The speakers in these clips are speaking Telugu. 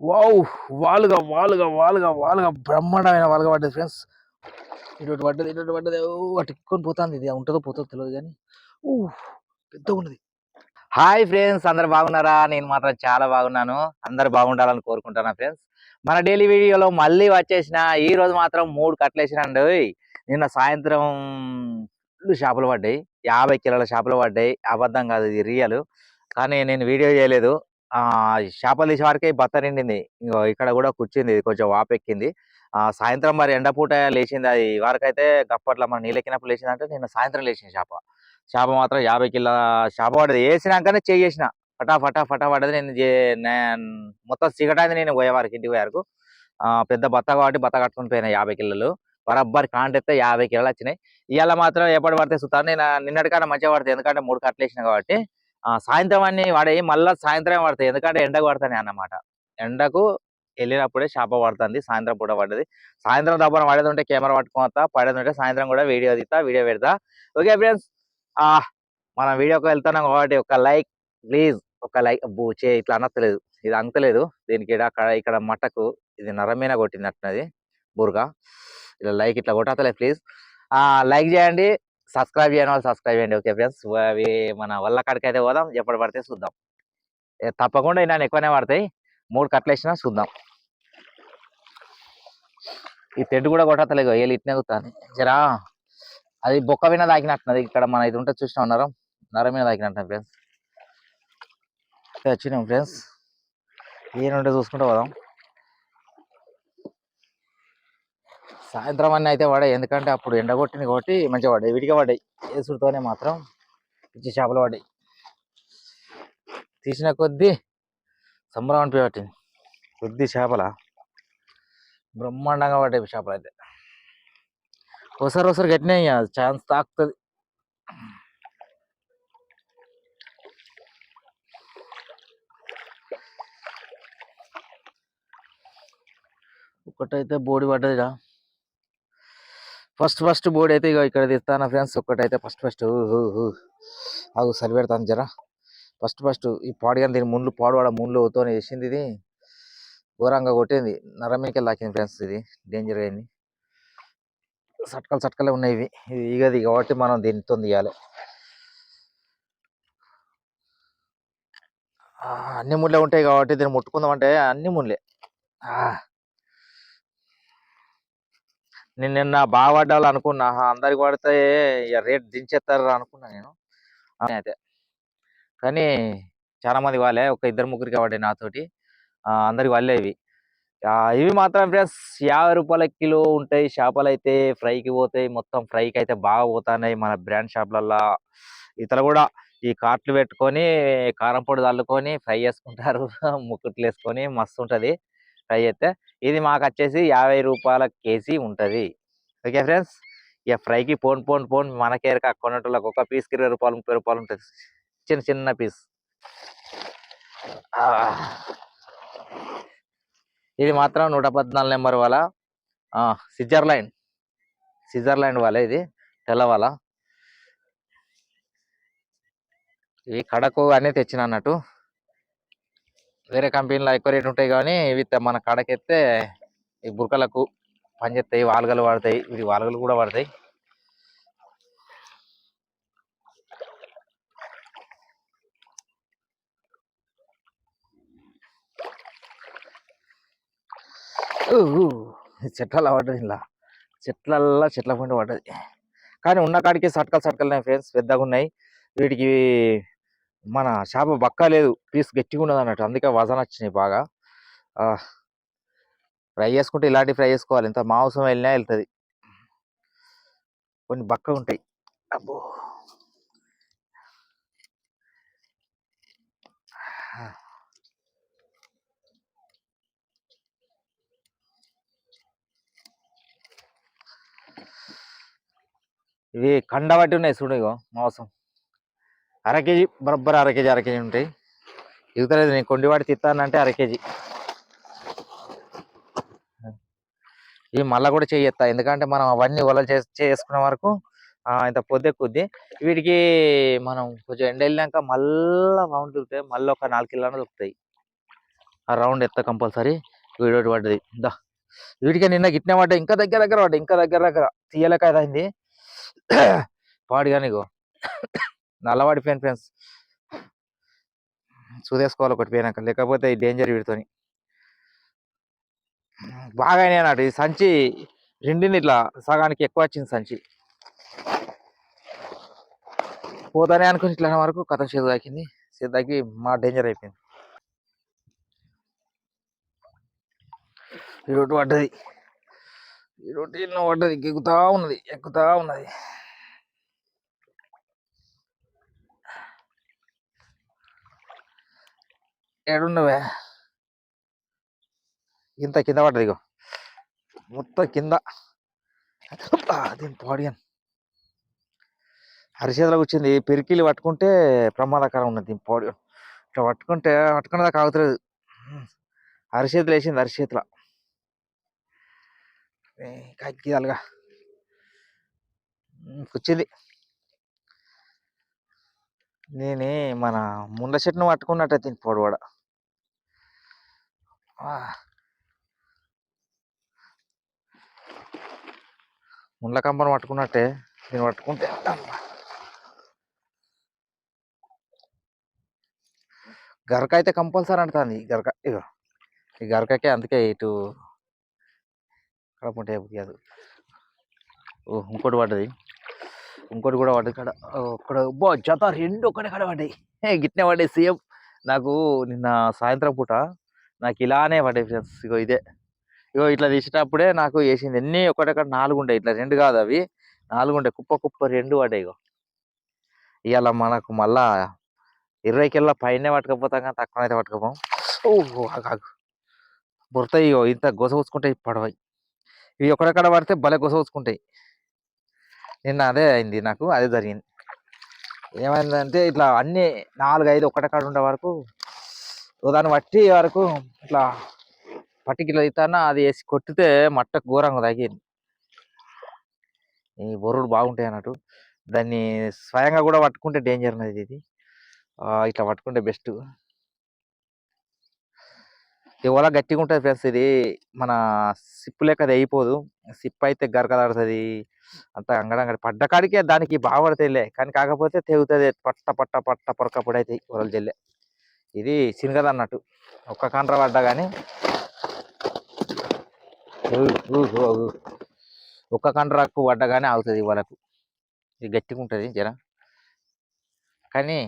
వావ్! వాలుగా, వాలుగా, వాలుగా, వాలుగా బ్రహ్మాండమైన వాలుగా పడ్డది ఫ్రెండ్స్. ఇటొటి పడ్డది, ఇటొటి పడ్డది. అటు ఎక్కుకొని పోతాంది. ఇది ఉంటదో పోతదో తెలవదు గానీ పెద్దగున్నది. హాయ్ ఫ్రెండ్స్, అందరు బాగున్నారా? నేను మాత్రం చాలా బాగున్నాను. అందరు బాగుండాలని కోరుకుంటున్నా ఫ్రెండ్స్. మన డైలీ వీడియోలో మళ్ళీ వచ్చేసిన. ఈ రోజు మాత్రం 3 కట్టలేసినండి. నిన్న సాయంత్రం ఫుల్ చేపలు పడ్డాయి. 50 కిలోల చేపలు పడ్డాయి. అబద్ధం కాదు, ఇది రియల్. కానీ నేను వీడియో చేయలేదు. చేపలు తీసే వరకే బత్త నిండింది. ఇంగో ఇక్కడ కూడా కూర్చుంది, ఇది కొంచెం వాపెక్కింది. సాయంత్రం మరి ఎండపూట లేచింది. అది వరకైతే గప్పట్ల మన నీళ్ళెక్కినప్పుడు లేచిందంటే నిన్న సాయంత్రం లేచింది చేప. చేప మాత్రం 50 కిలో చేప పడ్డది. వేసినాకనే చేసిన ఫటా ఫటా ఫటా పడ్డది. నేను మొత్తం సిగటైంది నేను పోయేవారికి, ఇంటికి పోయేవరకు. పెద్ద బత్త కాబట్టి బత్త కట్టుకుని పోయినా 50 కిలోలు. బరబ్బర్ కాంటెత్తే 50 కిలోలు వచ్చినాయి. ఇవాళ మాత్రం ఎప్పటి పడితే చూస్తాను. నేను నిన్నటికన్నా మంచిగా పడతాయి, ఎందుకంటే 3 కట్టలు వేసిన కాబట్టి. సాయంత్రం అన్ని పడాయి, మళ్ళీ సాయంత్రం పడతాయి, ఎందుకంటే ఎండకు పడతాయి అన్నమాట. ఎండకు వెళ్ళినప్పుడే చేప పడుతుంది. సాయంత్రం పూట పడ్డది. సాయంత్రం దబ్బన పడేది ఉంటే కెమెరా పట్టుకొని వస్తా, పడేది ఉంటే సాయంత్రం కూడా వీడియో తీస్తా, వీడియో పెడతా. ఓకే ఫ్రెండ్స్, మన వీడియోకి వెళ్తున్నాం కాబట్టి ఒక లైక్ ప్లీజ్, ఒక లైక్. ఇట్లా అనత్తలేదు, ఇది అంతలేదు. దీనికి ఇక్కడ మట్టకు ఇది నరమీన కొట్టినట్టున్నది బుర్గా. ఇలా లైక్ ఇట్లా కొట్టలే ప్లీజ్. లైక్ చేయండి, సబ్స్క్రైబ్ చేయని వాళ్ళు సబ్స్క్రైబ్ చేయండి. ఓకే ఫ్రెండ్స్, అవి మన వల్ల కాడికి అయితే పోదాం, ఎప్పుడు పడితే చూద్దాం. తప్పకుండా నేను ఎక్కువనే పడతాయి. 3 కట్టలు వేసినా చూద్దాం. ఈ తెడ్డు కూడా కొట్టలేదు, వీళ్ళు ఇట్నే కూతాను జరా. అది బొక్క మీద తాకినట్టున్నది. ఇక్కడ మన ఇది ఉంటే చూసినా నరం మీద తాకినట్టు ఫ్రెండ్స్. వచ్చినాం ఫ్రెండ్స్, ఏనుంటే చూసుకుంటూ పోదాం. సాయంత్రం అన్నీ అయితే పడాయి, ఎందుకంటే అప్పుడు ఎండగొట్టింది కాబట్టి మంచిగా పడ్డాయి. విడిగా పడ్డాయి, ఏసుడుతోనే మాత్రం పిచ్చి చేపలు పడ్డాయి. తీసిన కొద్దీ సంబరం అనిపి పట్టింది. కొద్ది చేపల బ్రహ్మాండంగా పడ్డాయి చేపలు అయితే. ఒకసారి గట్టినే ఛాన్స్ తాకుతుంది. ఒకటైతే బోడి పడ్డదిరా. ఫస్ట్ బోర్డు అయితే ఇక ఇక్కడ తీస్తాను ఫ్రెండ్స్. ఒక్కటైతే ఫస్ట్ అవు సరి పెడతాను జరా. ఫస్ట్ ఈ పాడుగా దీని ముండ్లు పాడువాడ ముండ్లుతో వేసింది. ఇది ఘోరంగా కొట్టింది, నరమీనికి లాకింది ఫ్రెండ్స్. ఇది డేంజర్ అయింది. చట్కలే ఉన్నాయి ఇవి. ఇది ఇగది కాబట్టి మనం దీనితో తీయాలి. అన్ని ముళ్ళే ఉంటాయి కాబట్టి దీన్ని ముట్టుకుందాం అంటే అన్ని ముళ్ళే. నేను నిన్న బాగా పడ్డాలు అనుకున్నా, అందరికి పడితే రేట్ దించేస్తారు అనుకున్నా నేను అయితే. కానీ చాలా మంది వాళ్ళే, ఒక 2-3 పడ్డాయి నాతోటి. అందరికి వాళ్ళే ఇవి. ఇవి మాత్రం ఫ్రెండ్స్ 50 రూపాయల కిలో ఉంటాయి. చేపలు అయితే ఫ్రైకి పోతాయి, మొత్తం ఫ్రైకి అయితే బాగా పోతున్నాయి మన బ్రాండ్ షాప్లల్లో. ఇతర కూడా ఈ కార్ట్లు పెట్టుకొని కారం పొడి చల్లుకొని ఫ్రై చేసుకుంటారు. ముక్కుట్లు వేసుకొని మస్తు ఉంటుంది ఫ్రై అయితే. ఇది మాకు వచ్చేసి 50 రూపాయల కేజీ ఉంటుంది. ఓకే ఫ్రెండ్స్, ఇక ఫ్రైకి పోన్ మనకేరక కొన్నట్టులకు ఒక పీస్కి 20 రూపాయలు 30 రూపాయలు ఉంటుంది, చిన్న పీస్. ఇది మాత్రం 114 నెంబర్ వాళ్ళ స్విట్జర్లాండ్ వాళ్ళ, ఇది తెల్లవాల. ఇవి కడకు అన్నీ తెచ్చిన అన్నట్టు. వేరే కంపెనీలో ఎక్కువ రేట్ ఉంటాయి కానీ ఇవి మన కడకెత్తే ఈ బురకలకు పనిచేస్తాయి. వాలుగలు పడతాయి, వీటి వాలుగలు కూడా పడతాయి. చెట్ల పడ్డది, ఇలా చెట్ల పంట పడ్డది. కానీ ఉన్న కాడికి సట్కలు ఫ్రెండ్స్, పెద్దగా ఉన్నాయి. వీటికి మన చేప బక్క లేదు, పీస్ గట్టిగా ఉన్నది అన్నట్టు, అందుకే వజన వచ్చినాయి బాగా. ఫ్రై చేసుకుంటే ఇలాంటివి ఫ్రై చేసుకోవాలి, ఇంత మాంసం వెళ్ళినా వెళ్తుంది. కొన్ని బక్క ఉంటాయి. అబ్బో, ఇవి కండబట్టి ఉన్నాయి చూడు. ఇగో మాంసం అరకేజీ, బరబ్బర్ అరకేజీ ఉంటాయి. ఇగుతలేదు, నేను కొండివాడి తిత్తానంటే అరకేజీ. ఇవి మళ్ళీ కూడా చేయెత్తా, ఎందుకంటే మనం అవన్నీ వలలు చేసుకునే వరకు ఇంత పొద్దే కొద్ది. వీటికి మనం కొంచెం ఎండ వెళ్ళినాక మళ్ళీ రౌండ్ దొరుకుతాయి, మళ్ళీ ఒక 4 కిలోలు దొరుకుతాయి. ఆ రౌండ్ ఎత్త కంపల్సరీ వీడోటి పడ్డది దా వీటికే నిన్న గిట్నే పడ్డా ఇంకా దగ్గర దగ్గర పడ్డా ఇంకా దగ్గర దగ్గర తీయలకాయ అయింది పాడుగా నీకు నల్లబడిపోయాను ఫ్రెండ్స్ చూదేసుకోవాలి ఒకటి పోయినాక లేకపోతే ఈ డేంజర్ వీడితోని బాగా అయినాయి అన్నట్టు ఈ సంచి రెండింది ఇట్లా సగానికి ఎక్కువ వచ్చింది సంచి పోతానే అనుకుని ఇట్లా వరకు కథ చేదు తాకింది చేదు తాకి మా డేంజర్ అయిపోయింది ఈ రొట్టు పడ్డది ఈ రొట్టు ఎన్నో పడ్డది ఎక్కుతా ఉన్నది ఎక్కుతా ఉన్నది ఏడున్నవే ఇంత కింద పడ్డది ఇగో మొత్తం కింద దీని పాడియన్ అరిచేతులకు వచ్చింది పెరికిలు పట్టుకుంటే ప్రమాదకరం ఉన్నది దీని పాడి ఇట్లా పట్టుకునే దాకా ఆగుతలేదు అరిచేతులు వేసింది అరిచేతుల కక్కియాలుగా వచ్చింది నేనే మన ముండ్ల చెట్టును పట్టుకున్నట్టే దీని పొడవాడ ముండ్ల కంపను పట్టుకున్నట్టే దీన్ని పట్టుకుంటే గరక అయితే కంపల్సరీ అంటుంది గరక ఇగో ఈ గరకకే అందుకే ఇటు కడపుంటే కాదు ఓ ఇంకోటి పడ్డది ఇంకోటి కూడా పడ్డది కాడ ఇక్కడ జత రెండు ఒకటి కాడ పడ్డాయి గిట్నే పడ్డాయి సేమ్ నాకు నిన్న సాయంత్రం పూట నాకు ఇలానే పడ్డాయి ఫ్రెండ్స్ ఇగో ఇదే ఇగో ఇట్లా తీసేటప్పుడే నాకు వేసింది ఎన్ని ఒకటక్కడ 4 ఉండే ఇట్లా 2 కాదు అవి 4 ఉండే కుప్ప కుప్ప 2 పడ్డాయి ఇగో ఇవాళ మనకు మళ్ళా 20 కిలోల పైనే పట్టుకపోతాం కానీ తక్కువ అయితే పట్టుకోపోం ఓహో బుడతాయి ఇగో ఇంత గొసగుచ్చుకుంటాయి పడవయి ఇవి ఒకడక్కడ పడితే భలే గొసగుచ్చుకుంటాయి నిన్న అదే అయింది నాకు అదే జరిగింది ఏమైందంటే ఇట్లా అన్ని 4, 5 ఒకటక్కడ ఉండే వరకు దాన్ని బట్టి వరకు ఇట్లా పట్టికి ఇట్లా తీస్తానా అది వేసి కొట్టితే మట్ట ఘోరంగా తగ్గింది ఈ బొర్రుడు బాగుంటాయి అన్నట్టు దాన్ని స్వయంగా కూడా పట్టుకుంటే డేంజర్ ఉన్నది ఇది ఇట్లా పట్టుకుంటే బెస్ట్ ఈ వల గట్టిగా ఉంటుంది ఫ్రెండ్స్ ఇది మన సిప్పు లెక్క అది అయిపోదు సిప్ అయితే గరకలాడుతుంది అంత అంగడంగడి పడ్డ కాడికే దానికి బాగుపడతాయిలే కానీ కాకపోతే తెగుతుంది పట్ట పట్ట పట్ట పొరకప్పుడు అవుతాయి వరలు జల్లే ఇది చిన్నగది అన్నట్టు ఒక్క కండ్ర పడ్డా కానీ ఒక్క కండ్రకు పడ్డా కానీ ఆగుతుంది వాళ్ళకు ఇది గట్టిగా ఉంటుంది జర కానీ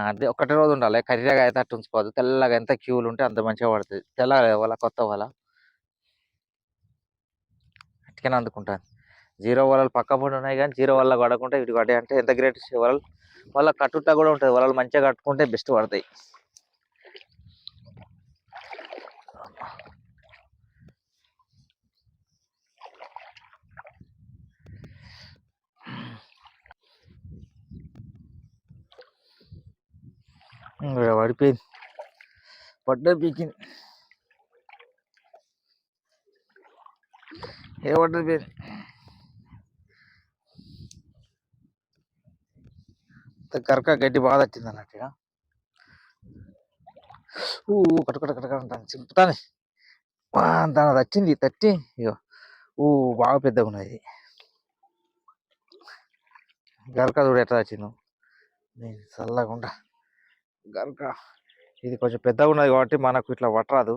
అదే ఒకటే రోజు ఉండాలి కర్రీగా అయితే అట్టు ఉంచుకోవద్దు తెల్లగా ఎంత క్యూలు ఉంటే అంత మంచిగా పడుతుంది తెల్లగా వాళ్ళ కొత్త వాళ్ళ అట్టుకనే అందుకుంటాను జీరో వలలు పక్క పడి ఉన్నాయి కానీ జీరో వల్ల పడకుండా ఇటు పడ్డాయి అంటే ఎంత గ్రేట్ వలలు వాళ్ళ కట్టుట్ట కూడా ఉంటుంది వలలు మంచిగా కట్టుకుంటే బెస్ట్ పడతాయి పడిపోయింది పడ్డ పీకింది ఏ పడ్డది పోయింది కరక గడ్డి బాగా వచ్చింది అన్నట్టు ఇక కట్టుకుంటాను చింపుతానే దాని వచ్చింది తట్టి ఇగో బాగా పెద్దగా ఉన్నది గరక చూడు ఎట్లా వచ్చింది చల్లకుండా గరక ఇది కొంచెం పెద్దగా ఉన్నది కాబట్టి మనకు ఇట్లా పట్టరాదు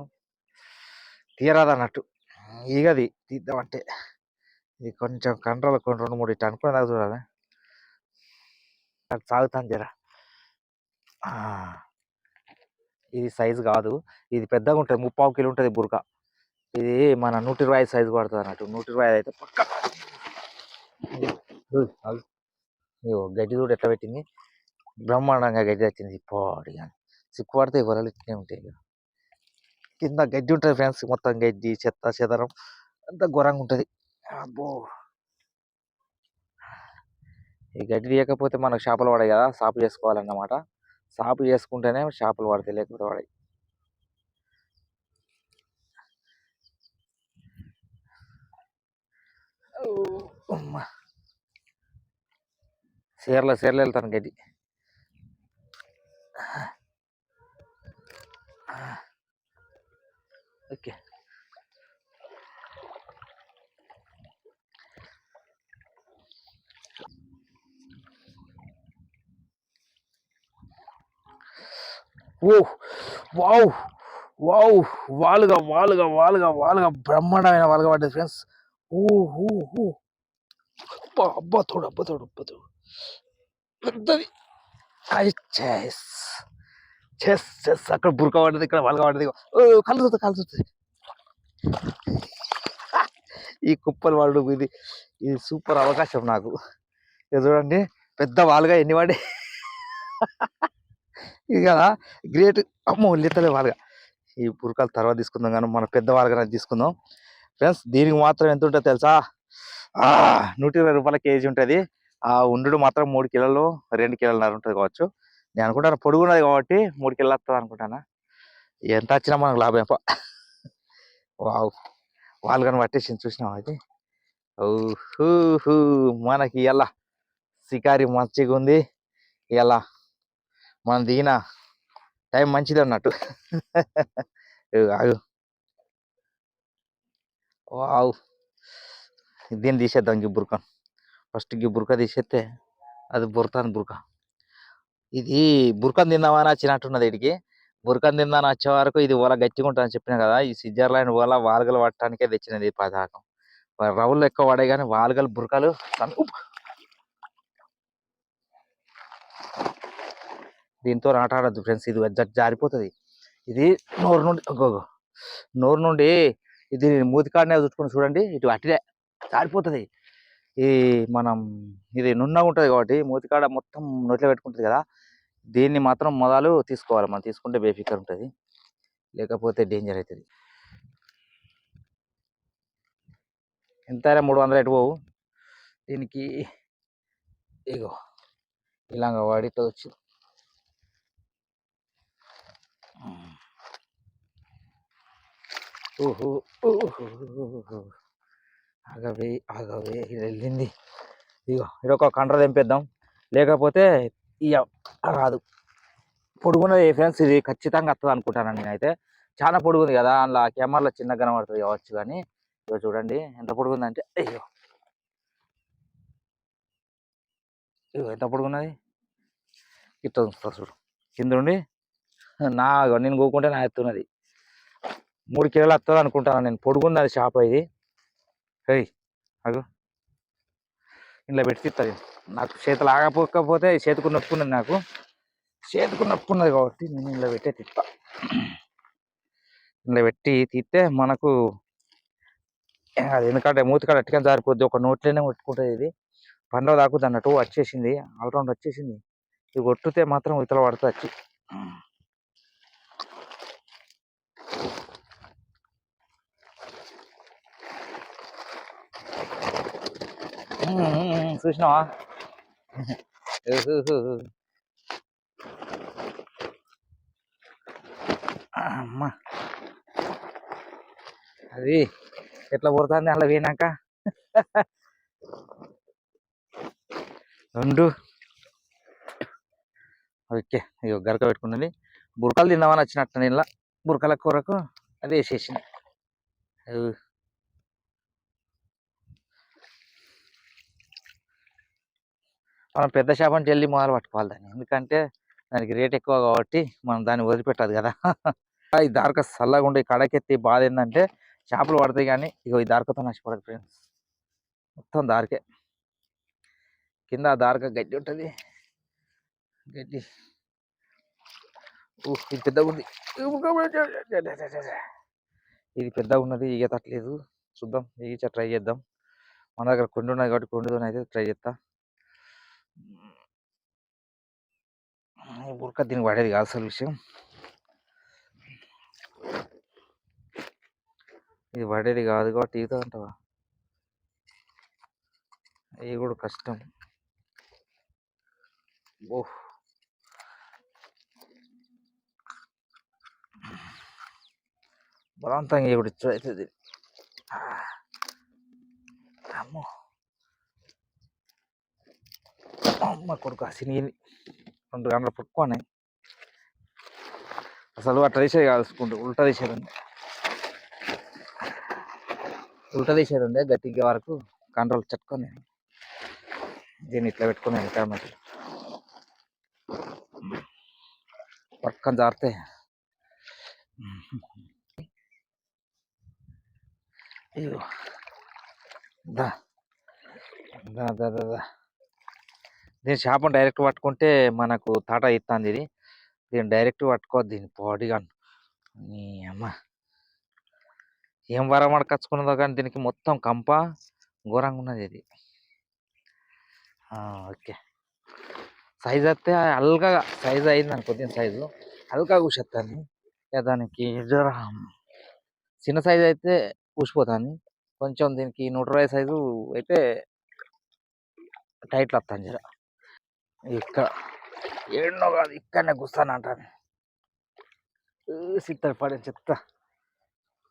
తీయరాదు అన్నట్టు ఈగది తీద్దామంటే ఇది కొంచెం కంట్రోల్ కొన్ని 2, 3 ఇట్లా అనుకునే దాకా చూడాలి సాగుతాను జర ఇది సైజు కాదు ఇది పెద్దగా ఉంటుంది 30 కిలో ఉంటుంది బురక ఇది మన 125 సైజు పడుతుంది అన్నట్టు 125 అయితే పక్క గడ్డి చూడు ఎట్లా పెట్టింది బ్రహ్మాండంగా గడ్డి వచ్చింది పోడి కానీ సిక్కు పడితే వరలు ఇట్నే ఉంటాయి కింద గడ్డి ఉంటుంది ఫ్రెండ్స్ మొత్తం గడ్డి చెత్త చెదరం అంత ఘోరంగా ఉంటుంది అబ్బో ఈ గడ్డి తీయకపోతే మనకు చేపలు పడాయి కదా సాపు చేసుకోవాలన్నమాట సాపు చేసుకుంటేనే చేపలు పడతాయి లేకపోతే పడాయి సేర్లు వెళ్తాను గడ్డి ఓకే. ఓ వావ్ వావ్ వాలుగా వాలుగా వాలుగా వాలుగా బ్రహ్మాండమైన వాలుగా పడ్డది ఫ్రెండ్స్. ఓ ఓ ఓ అబ్బా అబ్బా తోడు అబ్బా తోడు అబ్బా తోడు పెద్దది. అది చెస్ చెస్ చెస్ అక్కడ బురక పడ్డది, ఇక్కడ వాలుగా పడ్డది. ఓ కలుతుంది కలుతుంది. ఈ కుప్పలు వాడు ఇది సూపర్ అవకాశం నాకు. ఇది చూడండి పెద్ద వాలుగా ఎన్ని వాడి ఇది కదా గ్రేట్. అమ్మో లితలే వాలుగా. ఈ పురకాలు తర్వాత తీసుకుందాం కానీ మన పెద్ద వాలుగా తీసుకుందాం ఫ్రెండ్స్. దీనికి మాత్రం ఎంత ఉంటుంది తెలుసా? 120 రూపాయల కేజీ ఉంటుంది. ఆ ఉండు మాత్రం 3 కిలోలు 2 కిలోలన్నర ఉంటుంది కావచ్చు. నేను అనుకుంటాను పొడుగున్నది కాబట్టి 3 కిలోలు వస్తుంది అనుకుంటానా. ఎంత వచ్చినా మనకు లాభం. వావ్ వాలుగాని పట్టేసింది చూసినాం. అది ఓహూ మనకి ఎలా షికారి మంచిగా ఉంది. ఎలా మనం దిగిన టైం మంచిది అన్నట్టు. వావ్ దీన్ని తీసేద్దాం. ఈ బురక ఫస్ట్ ఈ బురక తీసేస్తే అది బురతాను బురక. ఇది బురకను తిందామని వచ్చినట్టున్నది. వీడికి బురకను తిందామని వచ్చే వరకు ఇది ఓలా గట్టిగా ఉంటుందని చెప్పినా కదా. ఈ స్విట్జర్లాండ్ ఓలా వాలుగలు పట్టడానికే తెచ్చినది ఈ పదార్థం. రవ్వులు ఎక్కువ పడే కానీ వాలుగలు బురకలు దీంతో ఆటాడద్దు ఫ్రెండ్స్. ఇది జారిపోతుంది. ఇది నోరు నుండి ఇది మూతికాడనే చుట్టుకుని చూడండి. ఇటు అట్టిదే జారిపోతుంది. ఈ మనం ఇది నున్నగా ఉంటుంది కాబట్టి మూతికాడ మొత్తం నోట్లో పెట్టుకుంటుంది కదా. దీన్ని మాత్రం మొదలు తీసుకోవాలి. మనం తీసుకుంటే బేఫికర్ ఉంటుంది, లేకపోతే డేంజర్ అవుతుంది. ఎంతైనా 300 ఎటు పోవు. దీనికి ఇగో ఇలాగ వాడితో వచ్చి ఓహో ఆగవే ఆగవే వెళ్ళింది. ఇగో ఇదొక కండ్ర తెంపేద్దాం, లేకపోతే ఇక రాదు. పొడుగున్నది ఫ్రెండ్స్. ఇది ఖచ్చితంగా వస్తుంది అనుకుంటాను నేనైతే. చాలా పొడుగుంది కదా, అందులో కెమెరాలో చిన్నగా కనబడుతుంది కావచ్చు. కానీ ఇక చూడండి ఎంత పొడుగుందంటే అయ్యో ఇగో ఎంత పొడుగున్నది. ఇట్లా చూడు కింద ఉండి నేను కూకుంటే నా ఎత్తున్నది 3 కిలోలు వస్తుంది అనుకుంటాను నేను. పొడుగున్నది షాప్ ఇది. అగో ఇంట్లో పెట్టి తిస్తుంది. నాకు చేతులు ఆగపోకపోతే చేతుకు నొప్పి ఉన్నది. నాకు చేతుకు నొప్పి ఉన్నది కాబట్టి నేను ఇంట్లో పెట్టే తిత్తా. ఇంట్లో పెట్టి తిత్తే మనకు అది, ఎందుకంటే మూతికాడ అట్టుగా జారిపోద్ది. ఒక నోట్లోనే కొట్టుకుంటుంది. ఇది పండుగ తాకుద్ది అన్నట్టు వచ్చేసింది. ఆల్రౌండ్ వచ్చేసింది. ఇది కొట్టుతే మాత్రం ఇతల పడుతుంది వచ్చి. చూసినావా? అమ్మా అది ఎట్లా కొడుతుంది అలా పోయినాక. రెండు ఓకే ఇక గరక పెట్టుకున్నది. బురకలు తిందామని వచ్చినట్టు నేను ఇలా బురకల కూరకు అది వేసేసింది. మనం పెద్ద చేప నుంచి వెళ్ళి మొదలు పట్టుకోవాలి దాన్ని. ఎందుకంటే దానికి రేట్ ఎక్కువ కాబట్టి మనం దాన్ని వదిలిపెట్టదు కదా. ఈ దారక చల్లగా ఉండే కడకెత్తి బాధ ఏంటంటే చేపలు పడతాయి కానీ ఇక ఈ దారకతో నష్టపడదు ఫ్రెండ్స్. మొత్తం దారికే కింద దారక గడ్డి ఉంటుంది. గడ్డి ఇది పెద్దగా ఉంది. ఇది పెద్దగా ఉన్నది. ఈగ తట్టలేదు. చూద్దాం ఈగ ట్రై చేద్దాం. మన దగ్గర కొండ ఉన్నది కాబట్టి కొండతో అయితే ట్రై చేస్తా. ఈ బురక దీనికి పడేది కాదు అసలు విషయం. ఇది పడేది కాదు కాబట్టి ఈత అంటావా? ఇది కూడా కష్టం. ఓహ్ బలవంతంగా ఇప్పుడు ఇచ్చు అవుతుంది. అమ్మో అమ్మ కొడుకు సినిగింది. 2 గంటల పుక్కున్నాయి. అసలు అట్లా తీసేది కాల్చుకుంటూ ఉల్టా తీసేదండి. ఉల్టా తీసేది ఉండే గట్టిగా వరకు కంట్రోల్ చెట్టుకొని దీన్ని ఇట్లా పెట్టుకుని వెళ్తాను మరి పక్కన జారితే అయ్యో దా దా దా దా దా. దీని చేపను డైరెక్ట్ పట్టుకుంటే మనకు తాట ఇస్తుంది ఇది. దీన్ని డైరెక్ట్ పట్టుకోవద్దు దీన్ని బాడీగా నీ అమ్మ ఏం వరం అడకచ్చుకున్నదో కానీ దీనికి మొత్తం కంప ఘోరంగా ఉన్నది ఇది. ఓకే సైజ్ అయితే అల్గా సైజ్ అయింది అనుకో దీని సైజు అల్గా కూసేస్తాను దానికి జర చిన్న సైజు అయితే కూసిపోతాను కొంచెం దీనికి 120 సైజు అయితే టైట్లు వస్తాను జర ఇక్కడ ఏడో కాదు ఇక్కడనే కూర్స్తాను అంటాను సిత్తడి పడే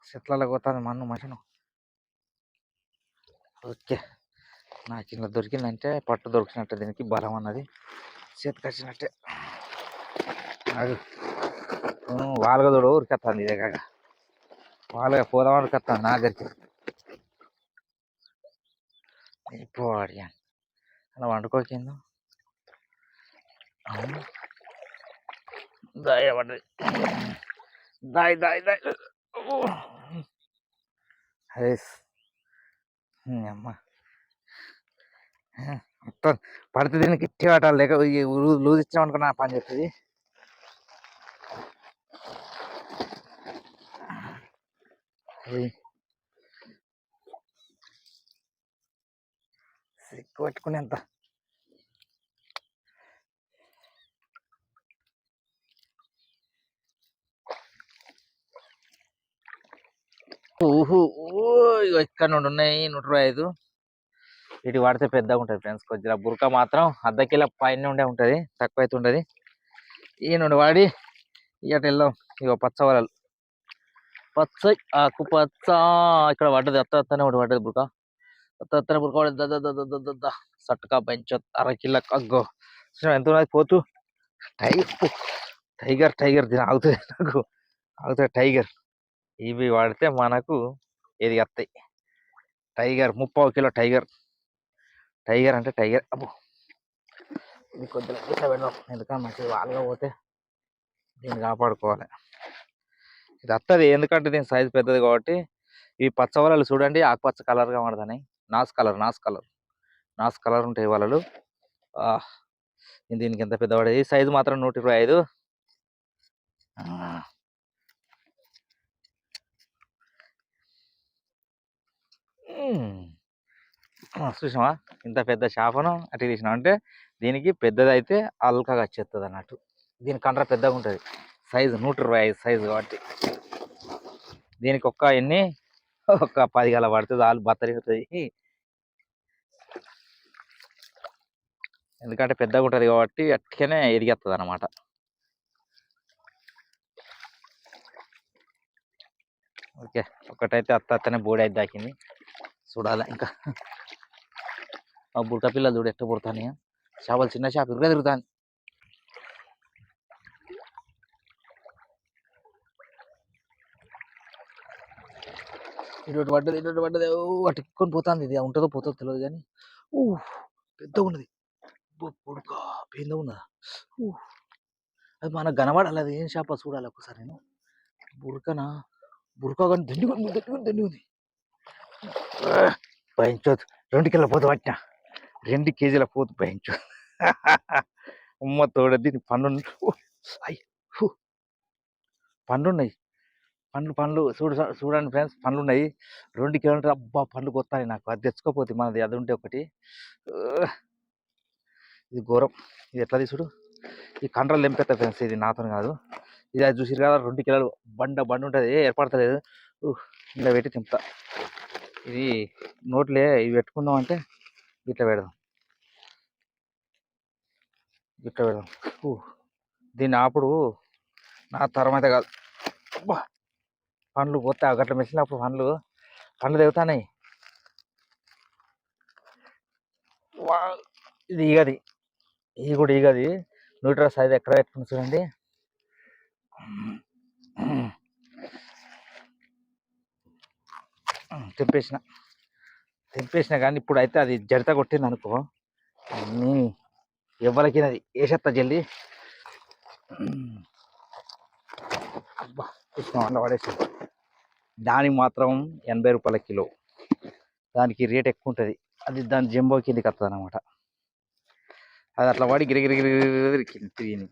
చెట్లలో పోతాను మన్ను మనుషను. ఓకే నాకు ఇలా దొరికిందంటే పట్టు దొరికినట్టే దీనికి బలం అన్నది చేతికి వచ్చినట్టే. అది వాళ్ళగా చూడ ఉరికెత్తాను ఇదే కాక వాళ్ళగా పోదాం ఉరికెత్తాను నా దగ్గరికి ఇప్పుడు అడిగాను అలా వండుకోకిందు దాయ పడ్డది దాయ్ దాయ్ దాయ్ అదే అమ్మ మొత్తం పడితే దీనికి ఇట్టి పట్టాలి లేక లూజ్ ఇచ్చామనుకున్నా పని చేస్తుంది. సిక్కు పట్టుకుని ఎంత ఇక్కడ నుండి ఉన్నాయి 125 వీటి వాడితే పెద్దగా ఉంటుంది ఫ్రెండ్స్. కొద్దిగా బురక మాత్రం అర్ధ కిలో పైన ఉండే ఉంటుంది తక్కువ అయితే ఉంటుంది. ఈ నుండి వాడి ఇక వెళ్దాం. ఇగో పచ్చవలలు పచ్చ ఆకు పచ్చ ఇక్కడ పడ్డది అత్తనే ఒకటి పడ్డది బురక అత్తనే బురక పడ్డది సట్టుకా పెంచొద్దు 1/2 కిలో అగ్గో ఎంత ఉన్నది పోతూ టైగర్ టైగర్ దీని ఆగుతుంది నాకు ఆగుతుంది టైగర్. ఇవి వాడితే మనకు ఏది వస్తాయి టైగర్ 30 కిలో టైగర్. టైగర్ అంటే టైగర్ అబ్బో ఇది కొద్దిగా ఇట్లా పెడదాం ఎందుకంటే మంచిది వాళ్ళగా పోతే దీన్ని కాపాడుకోవాలి. ఇది వస్తుంది ఎందుకంటే దీని సైజు పెద్దది కాబట్టి. ఈ పచ్చ వలలు చూడండి ఆకుపచ్చ కలర్గా పడతాయి నాస్ కలర్ ఉంటాయి వలలు. దీనికి ఎంత పెద్ద పడేది సైజు మాత్రం 125. చూసామా ఇంత పెద్ద చేపను అటు తీసినాం అంటే దీనికి పెద్దది అయితే అల్కగా వచ్చేస్తుంది అన్నట్టు. దీని కండ్ర పెద్దగా ఉంటుంది సైజు 125 సైజు కాబట్టి దీనికి ఒక 10 గల పడుతుంది వాళ్ళు బత్తరిగుతుంది ఎందుకంటే పెద్దగా ఉంటుంది కాబట్టి అట్లనే ఎదిగేస్తుంది అన్నమాట. ఓకే ఒకటైతే అత్తనే బోడి అయితే దాకింది చూడాలి. ఇంకా ఆ బుడక పిల్లలు చూడు ఎట్ట పుడతాను చేపలు చిన్న చేప ఇరుగా తిరుగుతాను. ఇటు పడ్డది అటుక్కొని పోతుంది. ఇది ఉంటుందో పోతుందో తెలియదు కానీ పెద్దగా ఉన్నది బుడక పెద్దగా ఉన్నదా అది మనకు కనబడాలి. అది ఏం చేప చూడాలి ఒకసారి నేను బుడక కానీ దండి ఉంది భయించోదు 2 కిలో పోతు పట్టిన 2 కేజీల పోతు భయించోదు ఉమ్మ తోడ దీని పండ్లు ఉన్నాయి పండ్లు చూడండి ఫ్రెండ్స్ పండ్లు ఉన్నాయి 2 కిలోమీటర్ అబ్బా పండ్లు కొత్తాయి నాకు అది తెచ్చుకోపోతే మనది అది ఉంటే ఒకటి. ఇది ఘోరం ఇది ఎట్లా తీసుడు ఈ కండ్రలు తెంపేస్తా ఫ్రెండ్స్ ఇది నాతో కాదు. ఇది అది చూసి కదా 2 కిలోలు బండి ఉంటుంది ఏర్పడతలేదు ఇలా పెట్టి తింపుతా. ఇది నోట్లే ఇవి పెట్టుకుందాం అంటే ఇట్లా పెడదాం దీన్ని అప్పుడు నా తరం అయితే కాదు పండ్లు పోతే గట్ల మెచ్చినప్పుడు పండ్లు తెగుతాయి. ఇది ఈగది ఇది కూడా ఈగది 100 సైజు ఎక్కడ పెట్టుకుని చూడండి. తెంపేసిన తెంపేసిన కానీ ఇప్పుడు అయితే అది జడిత కొట్టింది అనుకో అన్నీ ఎవ్వరికినది వేసేస్తా జల్దీ. అబ్బా కృష్ణ పడేసి దానికి మాత్రం 80 రూపాయల కిలో. దానికి రేట్ ఎక్కువ ఉంటుంది. అది దాని జంబో కిందకి వస్తుంది అనమాట. అది అట్లా వాడి గిరిగిరి తిరిగింది.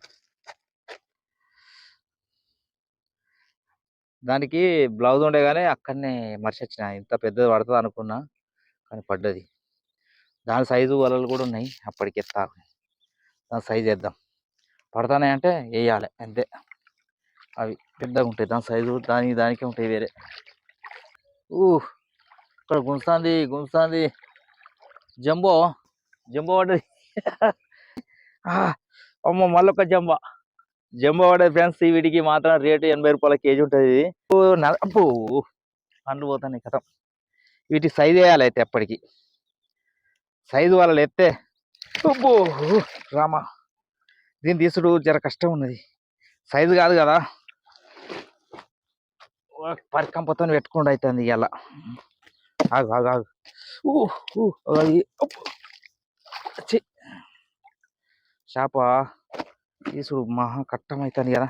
దానికి బ్లౌజ్ ఉండే కానీ అక్కడనే మర్చి వచ్చిన. ఇంత పెద్దది పడుతుంది అనుకున్నా కానీ పడ్డది. దాని సైజు వలలు కూడా ఉన్నాయి. అప్పటికి ఎత్తా దాని సైజు వేద్దాం. పడతానే అంటే వేయాలి అంతే. అవి పెద్దగా ఉంటాయి దాని సైజు దానికే ఉంటాయి వేరే. ఇక్కడ గుంస్తుంది జంబో పడ్డది. అమ్మ మళ్ళొక జంబో పడ్డది ఫ్రెండ్స్. వీటికి మాత్రం రేటు 80 రూపాయల కేజీ ఉంటుంది. అప్పు పండ్లు పోతాయి కదా. వీటికి సైజు వేయాలి అయితే ఎప్పటికి. సైజు వాళ్ళు ఎత్తే అబ్బో రామా దీన్ని తీసుడు జర కష్టం ఉన్నది. సైజు కాదు కదా పరికంపతో పెట్టుకుండా అవుతుంది ఇలా. ఆగు చేప తీసుడు మహా కట్టం అవుతుంది కదా.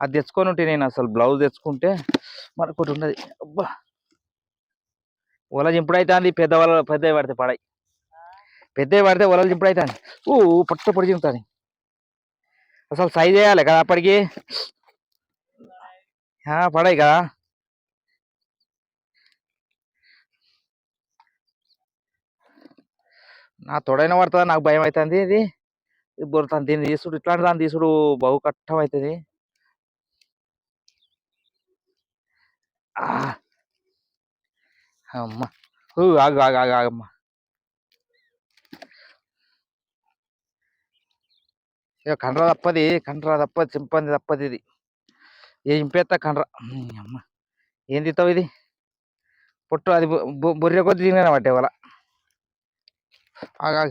అది తెచ్చుకొని ఉంటే నేను అసలు బ్లౌజ్ తెచ్చుకుంటే మరొకటి ఉన్నది. అబ్బా వల చింపుడు అవుతుంది. పెద్దవి పడితే పడాయి. పెద్దవి పడితే వలలు చింపుడు అవుతుంది. పొడి చింపుతుంది. అసలు సైజ్ వేయాలి కదా అప్పటికి. పడాయి కదా. నా తొడైన పడుతుందా నాకు భయం అవుతుంది. ఇది బొరుతాను. దీన్ని తీసుడు ఇట్లాంటి దాన్ని తీసుడు బహు కష్టం అవుతుంది. అమ్మ ఆగమ్మ. ఇక కండ్ర తప్పది చింపంది తప్పది. ఇది ఏ ఇంపేస్తా కండ్ర. అమ్మ ఏం తిస్తావు ఇది పొట్టు. అది బొర్రె కొద్ది తినే పట్టే వాళ్ళ. ఆగా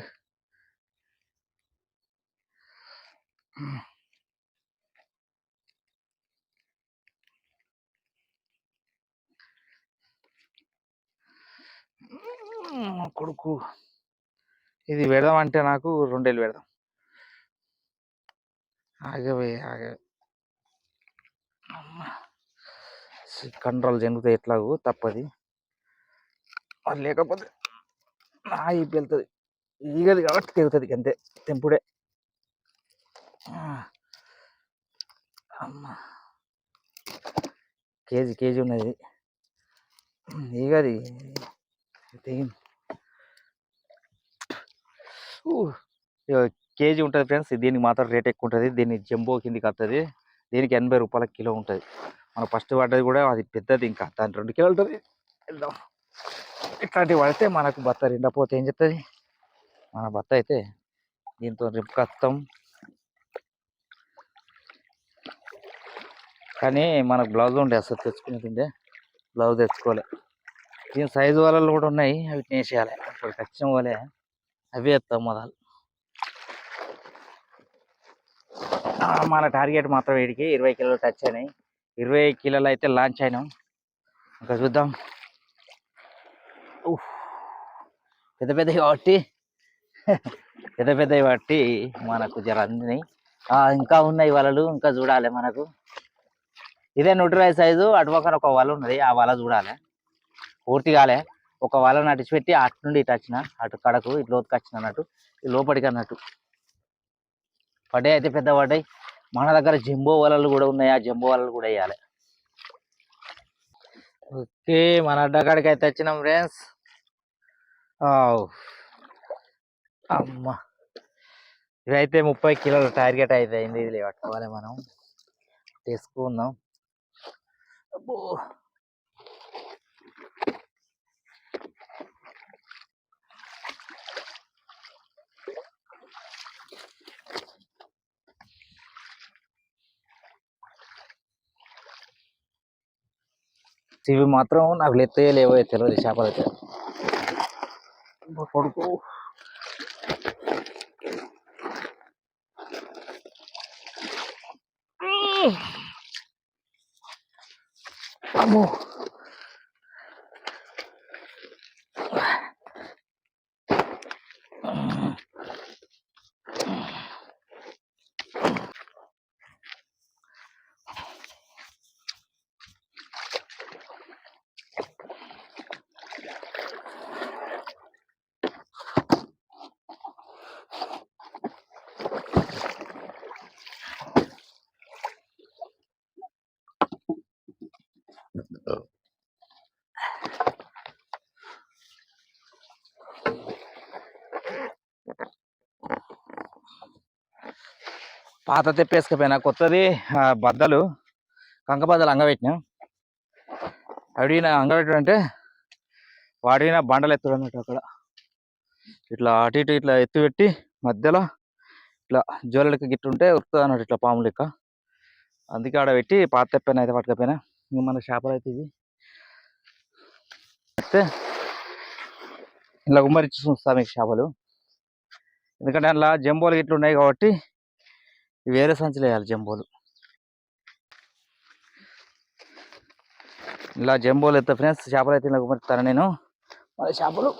కొడుకు. ఇది పెడదాం అంటే నాకు 2 ఏళ్ళు పెడదాం. ఆగవే కంట్రోల్ జరుగుతాయి ఎట్లాగూ తప్పది. అది లేకపోతే ఈపి వెళ్తుంది. ఈగది కాబట్టి తెగుతుంది అంతే. తెంపుడే. అమ్మ కేజీ ఉన్నది ఈగది తెగింది. కేజీ ఉంటుంది ఫ్రెండ్స్. దీనికి మాత్రం రేట్ ఎక్కువ ఉంటుంది. దీన్ని జంబో కిందికి వస్తుంది. దీనికి 80 రూపాయల కిలో ఉంటుంది. మన ఫస్ట్ పడ్డది కూడా అది పెద్దది. ఇంకా దాని 2 కిలో ఉంటుంది. వెళ్దాం. ఇట్లాంటివి పడితే మనకు బత్త నిండపోతే ఏం చెప్తుంది. మన బత్త అయితే దీంతో రిప్పుకొస్తాం. కానీ మనకు బ్లౌజ్ ఉండే అసలు తెచ్చుకునేది బ్లౌజ్ తెచ్చుకోలే. దీని సైజు వలలు కూడా ఉన్నాయి. అవి వేసేయాలి. ఇప్పుడు ఖచ్చితం వలే అవి వేస్తాం మొదలు. మన టార్గెట్ మాత్రం వీడికి 20 కిలోలు టచ్ అయినాయి. 20 కిలోలు అయితే లాంచ్ అయినాం. ఇంకా చూద్దాం. పెద్దవి కాబట్టి మనకు జర అందినాయి. ఇంకా ఉన్నాయి వలలు. ఇంకా చూడాలి మనకు. ఇదే 120 సైజు. అటుపక్కన ఒక వల ఉన్నది. ఆ వల చూడాలి. పూర్తి కాలే. ఒక వల నడిచిపెట్టి అటు నుండి ఇటు వచ్చిన. అటు కడకు ఇటు లోతుకు వచ్చిన అన్నట్టు. ఈ లోపలికి అన్నట్టు పడ్డాయి. అయితే పెద్ద పడ్డాయి. మన దగ్గర జంబో వలలు కూడా ఉన్నాయి. ఆ జంబో వలలు కూడా వేయాలి. ఓకే మన అడ్డకాడికి అయితే వచ్చినాం ఫ్రెండ్స్. అమ్మ ఇవైతే 30 కిలోల టార్గెట్ అయితే అయింది. ఇది పట్టుకోవాలి మనం. తీసుకుందాం. అబ్బో ఇవి మాత్రం నాకు లెత్తయే లేవో తెలియదు. చేపలు అయితే కొడుకు. అమ్మో పాత తెప్పేసుకపోయినా కొత్తది బద్దలు కంక బద్దలు అంగబెట్టినా. అడిగిన అంగబెట్టడం అంటే వాడిన బండలు ఎత్తుడు అన్నట్టు. అక్కడ ఇట్లా అటు ఇటు ఇట్లా ఎత్తు పెట్టి మధ్యలో ఇట్లా జోలెలకి గిట్టు ఉంటే వస్తుంది అన్నట్టు, ఇట్లా పాము లెక్క. అందుకే ఆడ పెట్టి పాత తెప్పైనా అయితే పట్టుకపోయినా. ఇంక మన చేపలు అయితే ఇవి అయితే ఇలా గుమ్మరిచ్చి చూస్తాను మీకు చేపలు. ఎందుకంటే అందులో జంబోలు గిట్లు ఉన్నాయి కాబట్టి వేరే సంచులు వేయాలి జంబోలు. ఇలా జంబోలు ఎత్తా ఫ్రెండ్స్. చేపలు అయితే ఇలా గుమ్మరిస్తాను నేను. మన చేపలు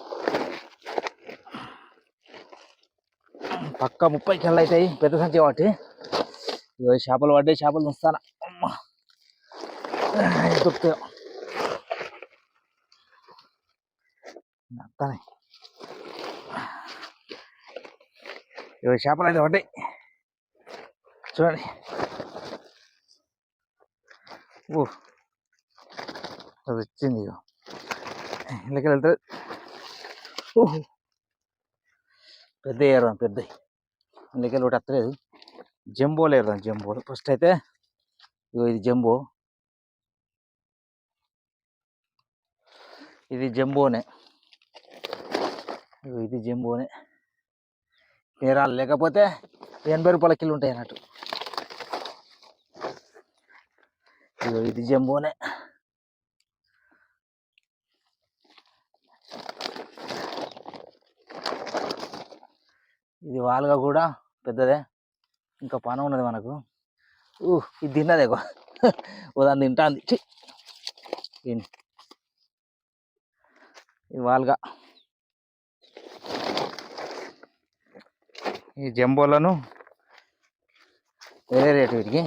పక్క 30 కిలోలు అవుతాయి, పెద్ద సంచి కాబట్టి. చేపలు పడ్డాయి, చేపలు చూస్తాను దొరుకుతాయి. చేపలు అయితే పడ్డాయి చూడండి. అది వచ్చింది ఇళ్ళకి వెళ్తుంది. పెద్ద ఏరుదాం, పెద్ద ఇళ్ళకి ఒకటి వస్తలేదు. జంబోలు ఏరుదాం, జంబోలు ఫస్ట్ అయితే. ఇది జంబో, ఇది జంబోనే, ఇది జంబోనే. నేరాలు లేకపోతే 80 రూపాయల కిలో ఉంటాయి అన్నట్టు. ఇది జంబోనే. ఇది వాలుగా కూడా పెద్దదే, ఇంకా పని ఉన్నది మనకు. ఇది తిన్నదే దాన్ని తింటాంది. ఇది వాలుగా. ఈ జంబోలను వేరే రేటు వీటికి,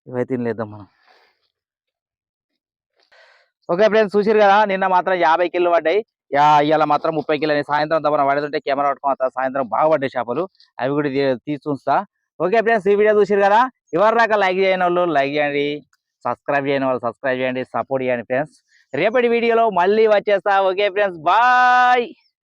ఇవైతే తినలేద్దాం మనం. ఓకే ఫ్రెండ్స్, చూసారు కదా, నిన్న మాత్రం 50 కిలో పడ్డాయి. ఇవాళ మాత్రం 30 కిలో. సాయంత్రం తప్పన పడుతుంటే కెమెరా పట్టుకోవాలి. సాయంత్రం బాగా పడ్డాయి చేపలు, అవి కూడా తీసి ఉంచుతా. ఓకే ఫ్రెండ్స్, ఈ వీడియో చూసారు కదా. ఎవరి దాకా లైక్ చేయని వాళ్ళు లైక్ చేయండి, సబ్స్క్రైబ్ చేయని వాళ్ళు సబ్స్క్రైబ్ చేయండి, సపోర్ట్ చేయండి ఫ్రెండ్స్. రేపటి వీడియోలో మళ్ళీ వచ్చేస్తా. Okay friends, bye.